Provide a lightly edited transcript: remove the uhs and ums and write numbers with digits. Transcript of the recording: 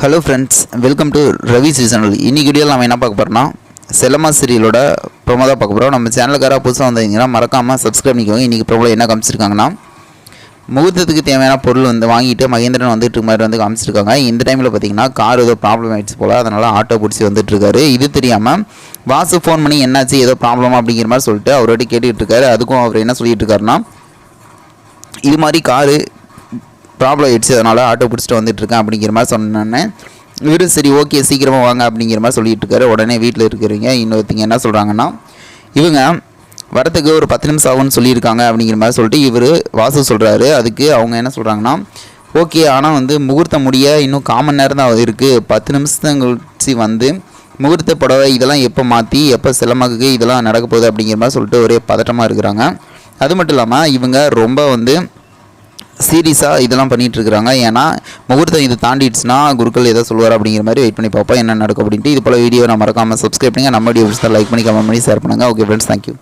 Hello friends, welcome to Ravi's channel. இன்றைக்கி வீடியோவில் நம்ம என்ன பார்க்க போகிறோம்னா செல்லம்மா சீரியலோட ப்ரோமோ தான் பார்க்க போகிறோம். நம்ம சேனலுக்காராக புதுசாக வந்தீங்கன்னா மறக்காமல் சப்ஸ்கிரைப் பண்ணிக்கோங்க. இன்றைக்கி ப்ரோமோவில் என்ன காமிச்சிருக்காங்கன்னா, முகூர்த்தத்துக்கு தேவையான பொருள் வாங்கிட்டு மகேந்திரன் வந்துட்டு மாதிரி காமிச்சிருக்காங்க. இந்த டைமில் பார்த்தீங்கன்னா கார் ஏதோ ப்ராப்ளம் ஆகிடுச்சு போல், அதனால் ஆட்டோ பிடிச்சி வந்துட்டுருக்காரு. இது தெரியாமல் வாசு ஃபோன் பண்ணி என்னாச்சு ஏதோ ப்ராப்ளமா அப்படிங்கிற மாதிரி சொல்லிட்டு அவர்கிட்ட கேட்டுக்கிட்டு இருக்காரு. அதுக்கும் அவர் என்ன சொல்லிட்டு இருக்காருன்னா, இது மாதிரி காரு ப்ராப்ளம் ஆகிடுச்சு, அதனால் ஆட்டோ பிடிச்சிட்டு வந்துட்டுருக்கேன் அப்படிங்கிற மாதிரி சொன்னேன்னு இவர் சரி ஓகே சீக்கிரமாக வாங்க அப்படிங்கிற மாதிரி சொல்லிட்டு இருக்காரு. உடனே வீட்டில் இருக்கிறீங்க இன்னொருத்தங்க என்ன சொல்கிறாங்கன்னா, இவங்க வரத்துக்கு ஒரு 10 நிமிஷம் ஆகும்னு சொல்லியிருக்காங்க அப்படிங்கிற மாதிரி சொல்லிட்டு இவர் வாசு சொல்கிறாரு. அதுக்கு அவங்க என்ன சொல்கிறாங்கன்னா, ஓகே ஆனால் முகூர்த்தம் முடிய இன்னும் 1/4 மணி நேரம் தான் இருக்குது, 10 நிமிஷம் கழிச்சு முகூர்த்த புடவை இதெல்லாம் எப்போ மாற்றி எப்போ செல்லமாக்கு இதெல்லாம் நடக்க போகுது அப்படிங்கிற மாதிரி சொல்லிட்டு ஒரே பதட்டமாக இருக்கிறாங்க. அது மட்டும் இல்லாமல் இவங்க ரொம்ப சீரியஸாக இதெல்லாம் பண்ணிகிட்ருக்குறாங்க. ஏன்னா முகூர்த்தம் இது தாண்டிடுச்சுன்னா குருக்கள் எதாவது சொல்லுவார் அப்படிங்கிற மாதிரி வெயிட் பண்ணி பார்ப்போம் என்ன நடக்கும் அப்படின்ட்டு. இது போல் வீடியோ நான் மறக்காமல் சப்ஸ்கிரைப் பண்ணுங்கள். நம்ம வீடியோ லைக் பண்ணி கமெண்ட் பண்ணி ஷேர் பண்ணுங்கள். Okay friends, thank you.